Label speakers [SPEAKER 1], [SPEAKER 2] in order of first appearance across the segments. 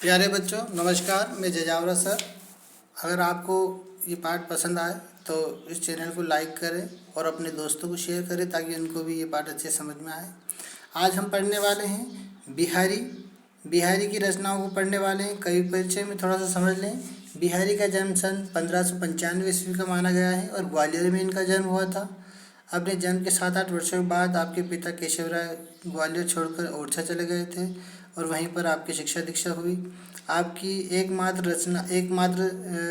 [SPEAKER 1] प्यारे बच्चों नमस्कार। मैं जजावरा सर। अगर आपको ये पाठ पसंद आए तो इस चैनल को लाइक करें और अपने दोस्तों को शेयर करें ताकि उनको भी ये पाठ अच्छे समझ में आए। आज हम पढ़ने वाले हैं बिहारी। बिहारी की रचनाओं को पढ़ने वाले हैं। कवि परिचय में थोड़ा सा समझ लें। बिहारी का जन्म सन 1595 ईस्वी का माना गया है और ग्वालियर में इनका जन्म हुआ था। अपने जन्म के 7-8 वर्षों के बाद आपके पिता केशव राय ग्वालियर छोड़कर ओरछा चले गए थे और वहीं पर आपकी शिक्षा दीक्षा हुई। आपकी एकमात्र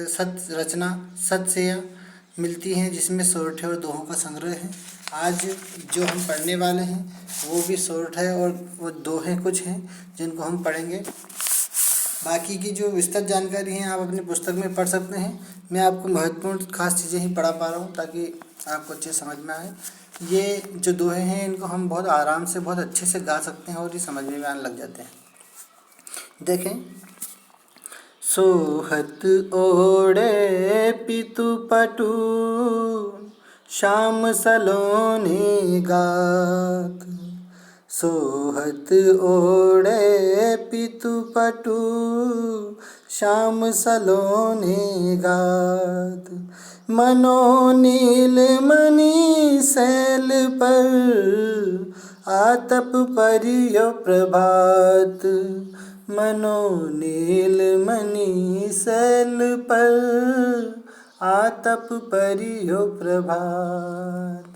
[SPEAKER 1] सत रचना सतसेया मिलती हैं जिसमें सोरठे और दोहों का संग्रह है। आज जो हम पढ़ने वाले हैं वो भी सोरठे और वो दोहे कुछ हैं जिनको हम पढ़ेंगे। बाकी की जो विस्तृत जानकारी है आप अपनी पुस्तक में पढ़ सकते हैं। मैं आपको महत्वपूर्ण खास चीज़ें ही पढ़ा पा रहा हूँ ताकि आपको अच्छे समझ में आए। ये जो दोहे हैं इनको हम बहुत आराम से बहुत अच्छे से गा सकते हैं और ये समझ में आने लग जाते हैं। देखें, सोहत ओढ़े पितु पटु श्याम सलोनी गात। सोहत ओढ़े पितु पटु श्याम सलोनी गात। मनोनील मणि शैल पर आतप परियो प्रभात। मनोनील मणि शैल पर आतप परियो प्रभात।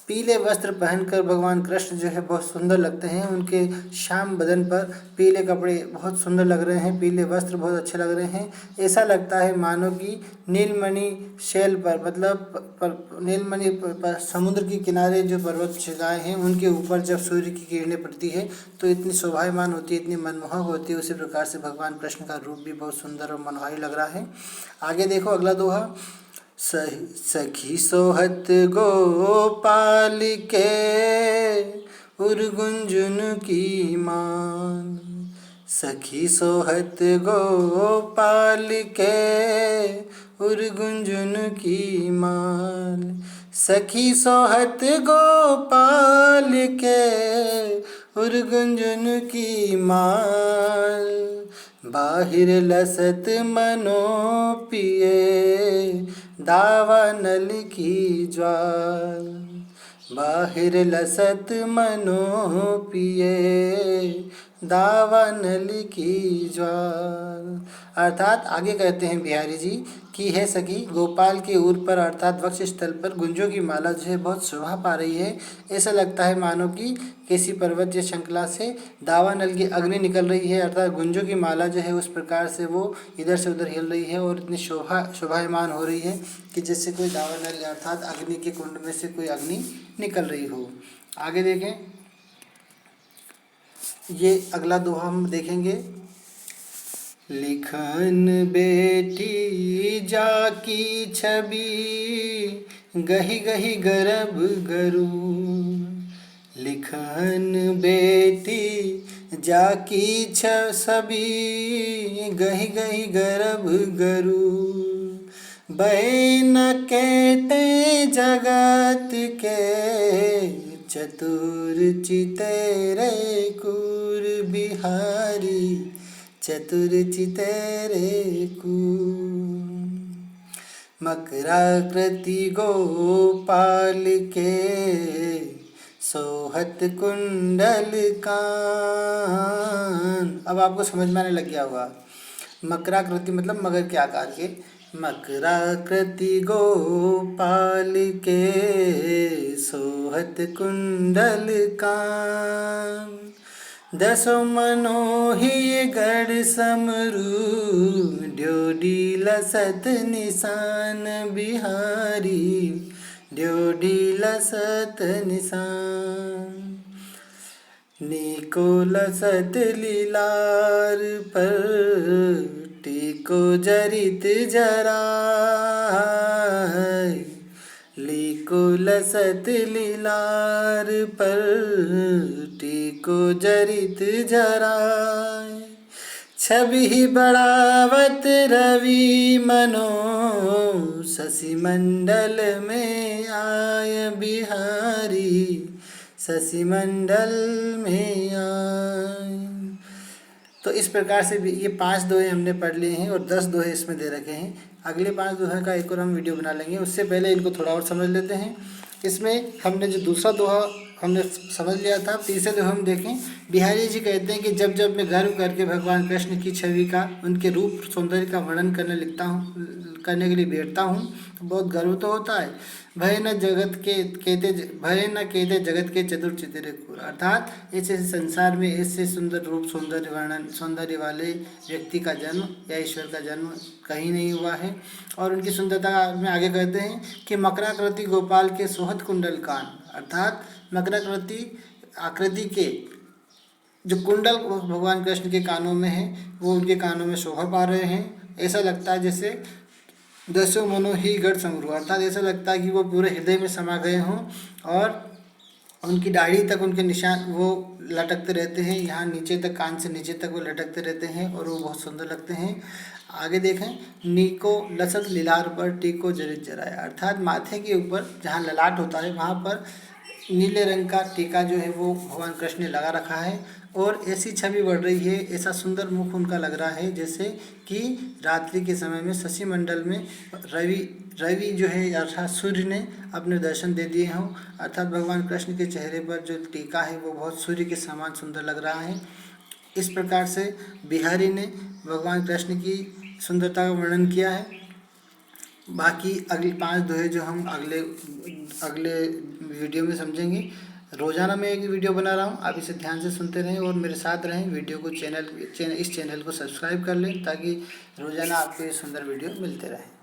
[SPEAKER 1] पीले वस्त्र पहनकर भगवान कृष्ण जो है बहुत सुंदर लगते हैं। उनके श्याम बदन पर पीले कपड़े बहुत सुंदर लग रहे हैं, पीले वस्त्र बहुत अच्छे लग रहे हैं। ऐसा लगता है मानो कि नीलमणि शैल पर मतलब नीलमणि पर समुद्र के किनारे जो पर्वत शिलाएँ हैं उनके ऊपर जब सूर्य की किरणें पड़ती है तो इतनी शोभायमान होती है, इतनी मनमोहक होती है। उसी प्रकार से भगवान कृष्ण का रूप भी बहुत सुंदर और मनोहारी लग रहा है। आगे देखो अगला दोहा। सखी सोहत गोपाल के उर्गुंजुन की मान। सखी सोहत गोपाल के उर्गुंजुन की मान। सखी सोहत गोपाल के उर्गुंजुन की मान। बाहिर लसत मनो पिए दावानल की ज्वाल। बाहिर लसत मनो पिए दावानल की ज्वाल। अर्थात आगे कहते हैं बिहारी जी कि है सखी गोपाल के ऊर पर अर्थात वक्ष स्थल पर गुंजों की माला जो है बहुत शोभा पा रही है। ऐसा लगता है मानो कि किसी पर्वत या श्रृंखला से दावानल की अग्नि निकल रही है, अर्थात गुंजों की माला जो है उस प्रकार से वो इधर से उधर हिल रही है और इतनी शोभायमान हो रही है कि जैसे कोई दावानल अर्थात अग्नि के कुंड में से कोई अग्नि निकल रही हो। आगे देखें, ये अगला दोहा हम देखेंगे। लिखन बेटी जाकी छवि गही गही गर्भ गरु। लिखन बेटी जाकी छवि गही गही गर्भ गरु। बैन कहते जगत के चतुर चितेरे कुर बिहारी। चतुर चितेरे कुर। मकराकृति गोपाल के सोहत कुंडल कान। अब आपको समझ में आने लग गया होगा। मकराकृति मतलब मगर के आकार के। मकराकृति गोपाल के सोहत कुंडल कान। दसो मनोहि गढ़ समरू ड्योढ़ी लसत निशान बिहारी। ड्योढ़ी लसत निशान। नीको लसत लीलार पर टीको जरित जराय। लीको लसत लीलार पर टीको जरित जराय। छवि बढ़ावत रवि मनो शशि मंडल में आय बिहारी। शशि मंडल में आय। तो इस प्रकार से भी ये 5 दोहे हमने पढ़ लिए हैं और 10 दोहे इसमें दे रखे हैं। अगले 5 दोहे का एक और हम वीडियो बना लेंगे, उससे पहले इनको थोड़ा और समझ लेते हैं। इसमें हमने जो दूसरा दोहा हमने समझ लिया था, तीसरे दोहे हम देखें। बिहारी जी कहते हैं कि जब जब मैं गर्व करके भगवान कृष्ण की छवि का, उनके रूप सौंदर्य का वर्णन करने के लिए बैठता हूँ तो बहुत गर्व तो होता है। भय न केते जगत के चतुर चितरे कुर, अर्थात ऐसे संसार में ऐसे सुंदर रूप सौंदर्य वाले व्यक्ति का जन्म या ईश्वर का जन्म कहीं नहीं हुआ है। और उनकी सुंदरता में आगे कहते हैं कि मकराकृति गोपाल के सोहत कुंडल कान, अर्थात मकराकृति आकृति के जो कुंडल भगवान कृष्ण के कानों में है वो उनके कानों में शोभा पा रहे हैं। ऐसा लगता है जैसे दसों मनो ही गढ़ समरू, अर्थात ऐसा लगता है कि वो पूरे हृदय में समा गए हों और उनकी दाढ़ी तक उनके निशान वो लटकते रहते हैं, यहाँ नीचे तक, कान से नीचे तक वो लटकते रहते हैं और वो बहुत सुंदर लगते हैं। आगे देखें, नीको लसत लीलार पर टीको जरित जराए, अर्थात माथे के ऊपर जहाँ ललाट होता है वहाँ पर नीले रंग का टीका जो है वो भगवान कृष्ण ने लगा रखा है और ऐसी छवि बढ़ रही है, ऐसा सुंदर मुख उनका लग रहा है जैसे कि रात्रि के समय में शशि मंडल में रवि जो है अर्थात सूर्य ने अपने दर्शन दे दिए हों। अर्थात भगवान कृष्ण के चेहरे पर जो टीका है वो बहुत सूर्य के समान सुंदर लग रहा है। इस प्रकार से बिहारी ने भगवान कृष्ण की सुंदरता का वर्णन किया है। बाकी अगले 5 दोहे जो हम अगले वीडियो में समझेंगे। रोज़ाना मैं एक वीडियो बना रहा हूँ, आप इसे ध्यान से सुनते रहें और मेरे साथ रहें। वीडियो को इस चैनल को सब्सक्राइब कर लें ताकि रोज़ाना आपको ये सुंदर वीडियो मिलते रहें।